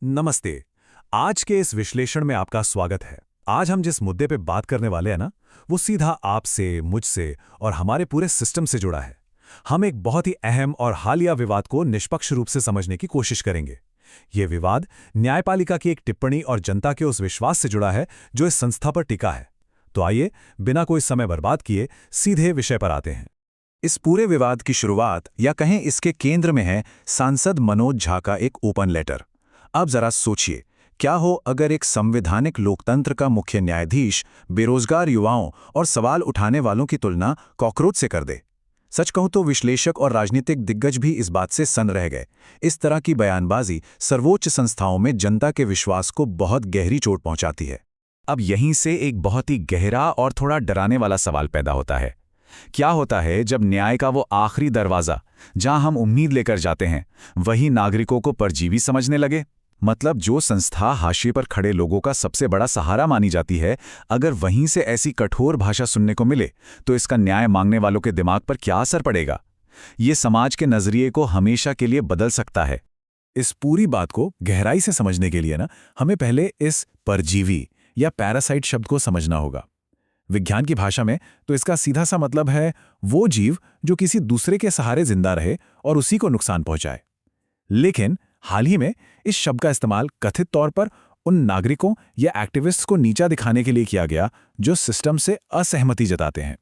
नमस्ते। आज के इस विश्लेषण में आपका स्वागत है। आज हम जिस मुद्दे पे बात करने वाले हैं ना, वो सीधा आपसे, मुझसे और हमारे पूरे सिस्टम से जुड़ा है। हम एक बहुत ही अहम और हालिया विवाद को निष्पक्ष रूप से समझने की कोशिश करेंगे। ये विवाद न्यायपालिका की एक टिप्पणी और जनता के उस विश्वास से जुड़ा है जो इस संस्था पर टिका है। तो आइए, बिना कोई समय बर्बाद किए सीधे विषय पर आते हैं। इस पूरे विवाद की शुरुआत या कहें इसके केंद्र में है सांसद मनोज झा का एक ओपन लेटर। अब जरा सोचिए, क्या हो अगर एक संवैधानिक लोकतंत्र का मुख्य न्यायाधीश बेरोजगार युवाओं और सवाल उठाने वालों की तुलना कॉकरोच से कर दे। सच कहूं तो विश्लेषक और राजनीतिक दिग्गज भी इस बात से सन्न रह गए। इस तरह की बयानबाजी सर्वोच्च संस्थाओं में जनता के विश्वास को बहुत गहरी चोट पहुंचाती है। अब यहीं से एक बहुत ही गहरा और थोड़ा डराने वाला सवाल पैदा होता है। क्या होता है जब न्याय का वो आखिरी दरवाजा, जहां हम उम्मीद लेकर जाते हैं, वही नागरिकों को परजीवी समझने लगे? मतलब जो संस्था हाशिए पर खड़े लोगों का सबसे बड़ा सहारा मानी जाती है, अगर वहीं से ऐसी कठोर भाषा सुनने को मिले, तो इसका न्याय मांगने वालों के दिमाग पर क्या असर पड़ेगा? ये समाज के नजरिए को हमेशा के लिए बदल सकता है। इस पूरी बात को गहराई से समझने के लिए हमें पहले इस परजीवी या पैरासाइट शब्द को समझना होगा। विज्ञान की भाषा में तो इसका सीधा सा मतलब है वो जीव जो किसी दूसरे के सहारे जिंदा रहे और उसी को नुकसान पहुंचाए। लेकिन हाल ही में इस शब्द का इस्तेमाल कथित तौर पर उन नागरिकों या एक्टिविस्ट्स को नीचा दिखाने के लिए किया गया जो सिस्टम से असहमति जताते हैं।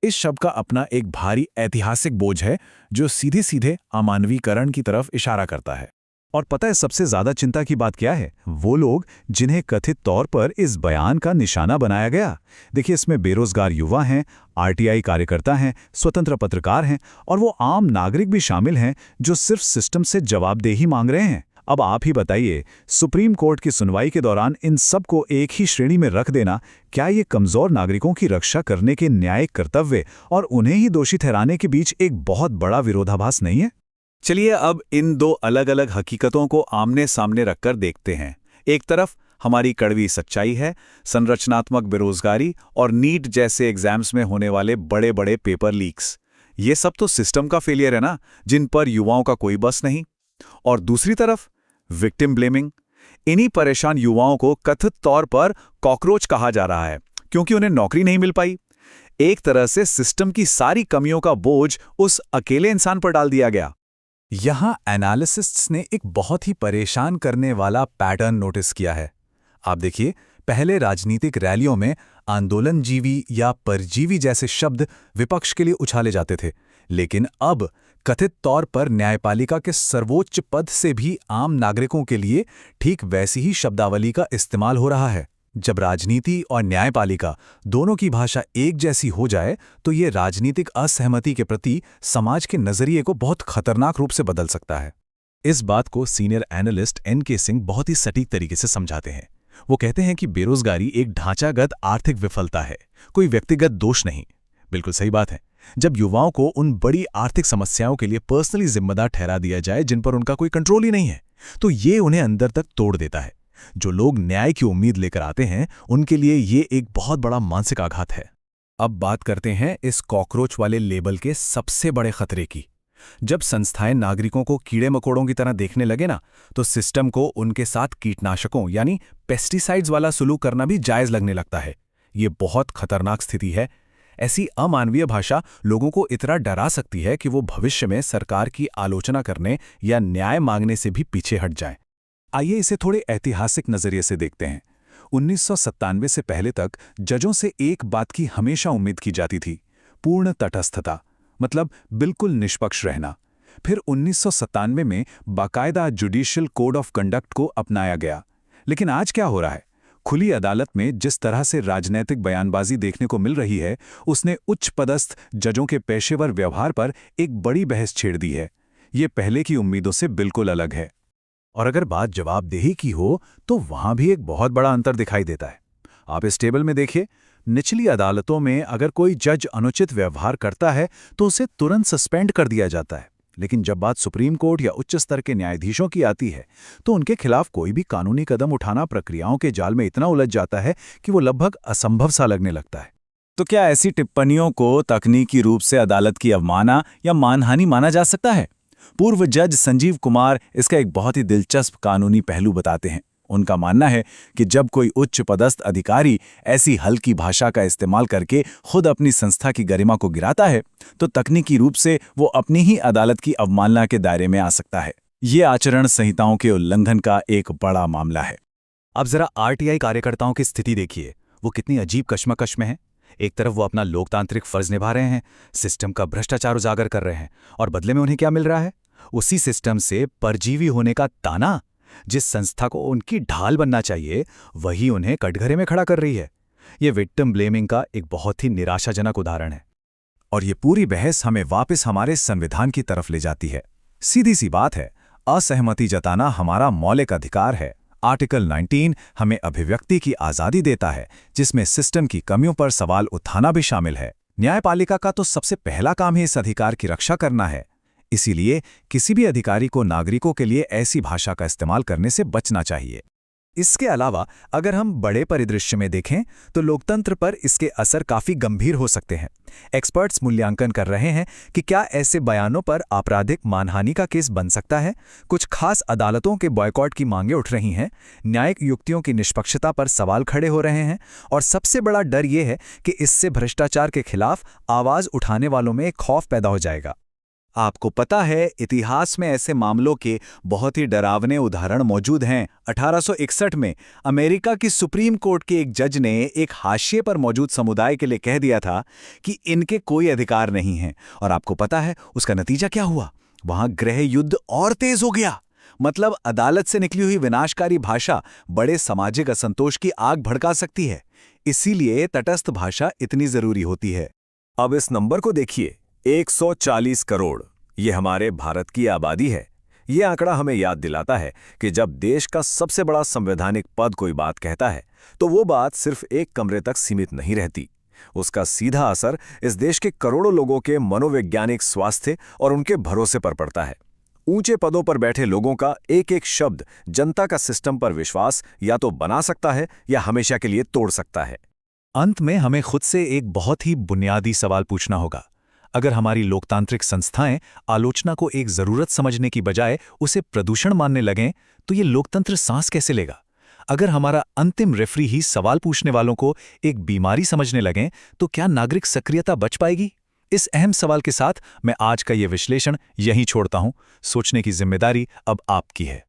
इस शब्द का अपना एक भारी ऐतिहासिक बोझ है जो सीधे सीधे अमानवीकरण की तरफ इशारा करता है। और पता है सबसे ज्यादा चिंता की बात क्या है? वो लोग जिन्हें कथित तौर पर इस बयान का निशाना बनाया गया। देखिए, इसमें बेरोजगार युवा हैं, आरटीआई कार्यकर्ता हैं, स्वतंत्र पत्रकार हैं और वो आम नागरिक भी शामिल हैं जो सिर्फ सिस्टम से जवाबदेही मांग रहे हैं। अब आप ही बताइए, सुप्रीम कोर्ट की सुनवाई के दौरान इन सबको एक ही श्रेणी में रख देना, क्या ये कमजोर नागरिकों की रक्षा करने के न्यायिक कर्तव्य और उन्हें ही दोषी ठहराने के बीच एक बहुत बड़ा विरोधाभास नहीं है? चलिए अब इन दो अलग अलग हकीकतों को आमने सामने रखकर देखते हैं। एक तरफ हमारी कड़वी सच्चाई है, संरचनात्मक बेरोजगारी और नीट जैसे एग्जाम्स में होने वाले बड़े बड़े पेपर लीक्स। ये सब तो सिस्टम का फेलियर है ना, जिन पर युवाओं का कोई बस नहीं। और दूसरी तरफ विक्टिम ब्लेमिंग। इन्हीं परेशान युवाओं को कथित तौर पर कॉकरोच कहा जा रहा है क्योंकि उन्हें नौकरी नहीं मिल पाई। एक तरह से सिस्टम की सारी कमियों का बोझ उस अकेले इंसान पर डाल दिया गया। यहां एनालिसिस्ट्स ने एक बहुत ही परेशान करने वाला पैटर्न नोटिस किया है। आप देखिए, पहले राजनीतिक रैलियों में आंदोलनजीवी या परजीवी जैसे शब्द विपक्ष के लिए उछाले जाते थे, लेकिन अब कथित तौर पर न्यायपालिका के सर्वोच्च पद से भी आम नागरिकों के लिए ठीक वैसी ही शब्दावली का इस्तेमाल हो रहा है। जब राजनीति और न्यायपालिका दोनों की भाषा एक जैसी हो जाए, तो ये राजनीतिक असहमति के प्रति समाज के नजरिए को बहुत खतरनाक रूप से बदल सकता है। इस बात को सीनियर एनालिस्ट एन.के. सिंह बहुत ही सटीक तरीके से समझाते हैं। वो कहते हैं कि बेरोजगारी एक ढांचागत आर्थिक विफलता है, कोई व्यक्तिगत दोष नहीं। बिल्कुल सही बात है। जब युवाओं को उन बड़ी आर्थिक समस्याओं के लिए पर्सनली जिम्मेदार ठहरा दिया जाए जिन पर उनका कोई कंट्रोल ही नहीं है, तो ये उन्हें अंदर तक तोड़ देता है। जो लोग न्याय की उम्मीद लेकर आते हैं, उनके लिए ये एक बहुत बड़ा मानसिक आघात है। अब बात करते हैं इस कॉकरोच वाले लेबल के सबसे बड़े खतरे की। जब संस्थाएं नागरिकों को कीड़े मकोड़ों की तरह देखने लगे ना, तो सिस्टम को उनके साथ कीटनाशकों यानी पेस्टिसाइड्स वाला सुलूक करना भी जायज लगने लगता है। ये बहुत खतरनाक स्थिति है। ऐसी अमानवीय भाषा लोगों को इतना डरा सकती है कि वो भविष्य में सरकार की आलोचना करने या न्याय मांगने से भी पीछे हट जाएं। आइए इसे थोड़े ऐतिहासिक नजरिए से देखते हैं। 1997 से पहले तक जजों से एक बात की हमेशा उम्मीद की जाती थी, पूर्ण तटस्थता, मतलब बिल्कुल निष्पक्ष रहना। फिर 1997 में बाकायदा जुडिशियल कोड ऑफ कंडक्ट को अपनाया गया। लेकिन आज क्या हो रहा है? खुली अदालत में जिस तरह से राजनैतिक बयानबाजी देखने को मिल रही है, उसने उच्च पदस्थ जजों के पेशेवर व्यवहार पर एक बड़ी बहस छेड़ दी है। ये पहले की उम्मीदों से बिल्कुल अलग है। और अगर बात जवाबदेही की हो, तो वहां भी एक बहुत बड़ा अंतर दिखाई देता है। आप इस टेबल में देखिए, निचली अदालतों में अगर कोई जज अनुचित व्यवहार करता है तो उसे तुरंत सस्पेंड कर दिया जाता है। लेकिन जब बात सुप्रीम कोर्ट या उच्च स्तर के न्यायाधीशों की आती है, तो उनके खिलाफ कोई भी कानूनी कदम उठाना प्रक्रियाओं के जाल में इतना उलझ जाता है कि वो लगभग असंभव सा लगने लगता है। तो क्या ऐसी टिप्पणियों को तकनीकी रूप से अदालत की अवमानना या मानहानि माना जा सकता है? पूर्व जज संजीव कुमार इसका एक बहुत ही दिलचस्प कानूनी पहलू बताते हैं। उनका मानना है कि जब कोई उच्च पदस्थ अधिकारी ऐसी हल्की भाषा का इस्तेमाल करके खुद अपनी संस्था की गरिमा को गिराता है, तो तकनीकी रूप से वो अपनी ही अदालत की अवमानना के दायरे में आ सकता है। ये आचरण संहिताओं के उल्लंघन का एक बड़ा मामला है। अब जरा आरटीआई कार्यकर्ताओं की स्थिति देखिए, वो कितनी अजीब कश्मकश में है। एक तरफ वो अपना लोकतांत्रिक फर्ज निभा रहे हैं, सिस्टम का भ्रष्टाचार उजागर कर रहे हैं, और बदले में उन्हें क्या मिल रहा है? उसी सिस्टम से परजीवी होने का ताना। जिस संस्था को उनकी ढाल बनना चाहिए, वही उन्हें कटघरे में खड़ा कर रही है। ये विक्टिम ब्लेमिंग का एक बहुत ही निराशाजनक उदाहरण है। और ये पूरी बहस हमें वापस हमारे संविधान की तरफ ले जाती है। सीधी सी बात है, असहमति जताना हमारा मौलिक अधिकार है। आर्टिकल 19 हमें अभिव्यक्ति की आज़ादी देता है, जिसमें सिस्टम की कमियों पर सवाल उठाना भी शामिल है। न्यायपालिका का तो सबसे पहला काम ही इस अधिकार की रक्षा करना है। इसीलिए किसी भी अधिकारी को नागरिकों के लिए ऐसी भाषा का इस्तेमाल करने से बचना चाहिए। इसके अलावा अगर हम बड़े परिदृश्य में देखें तो लोकतंत्र पर इसके असर काफ़ी गंभीर हो सकते हैं। एक्सपर्ट्स मूल्यांकन कर रहे हैं कि क्या ऐसे बयानों पर आपराधिक मानहानि का केस बन सकता है। कुछ खास अदालतों के बॉयकॉट की मांगें उठ रही हैं, न्यायिक युक्तियों की निष्पक्षता पर सवाल खड़े हो रहे हैं, और सबसे बड़ा डर यह है कि इससे भ्रष्टाचार के खिलाफ आवाज़ उठाने वालों में एक खौफ पैदा हो जाएगा। आपको पता है, इतिहास में ऐसे मामलों के बहुत ही डरावने उदाहरण मौजूद हैं। 1861 में अमेरिका की सुप्रीम कोर्ट के एक जज ने एक हाशिए पर मौजूद समुदाय के लिए कह दिया था कि इनके कोई अधिकार नहीं हैं। और आपको पता है उसका नतीजा क्या हुआ? वहां गृह युद्ध और तेज हो गया। मतलब अदालत से निकली हुई विनाशकारी भाषा बड़े सामाजिक असंतोष की आग भड़का सकती है। इसीलिए तटस्थ भाषा इतनी जरूरी होती है। अब इस नंबर को देखिए, 140 करोड़। ये हमारे भारत की आबादी है। ये आंकड़ा हमें याद दिलाता है कि जब देश का सबसे बड़ा संवैधानिक पद कोई बात कहता है, तो वो बात सिर्फ एक कमरे तक सीमित नहीं रहती। उसका सीधा असर इस देश के करोड़ों लोगों के मनोवैज्ञानिक स्वास्थ्य और उनके भरोसे पर पड़ता है। ऊंचे पदों पर बैठे लोगों का एक एक शब्द जनता का सिस्टम पर विश्वास या तो बना सकता है या हमेशा के लिए तोड़ सकता है। अंत में हमें खुद से एक बहुत ही बुनियादी सवाल पूछना होगा। अगर हमारी लोकतांत्रिक संस्थाएं आलोचना को एक जरूरत समझने की बजाय उसे प्रदूषण मानने लगें, तो ये लोकतंत्र सांस कैसे लेगा? अगर हमारा अंतिम रेफरी ही सवाल पूछने वालों को एक बीमारी समझने लगें, तो क्या नागरिक सक्रियता बच पाएगी? इस अहम सवाल के साथ मैं आज का ये विश्लेषण यहीं छोड़ता हूं। सोचने की जिम्मेदारी अब आपकी है।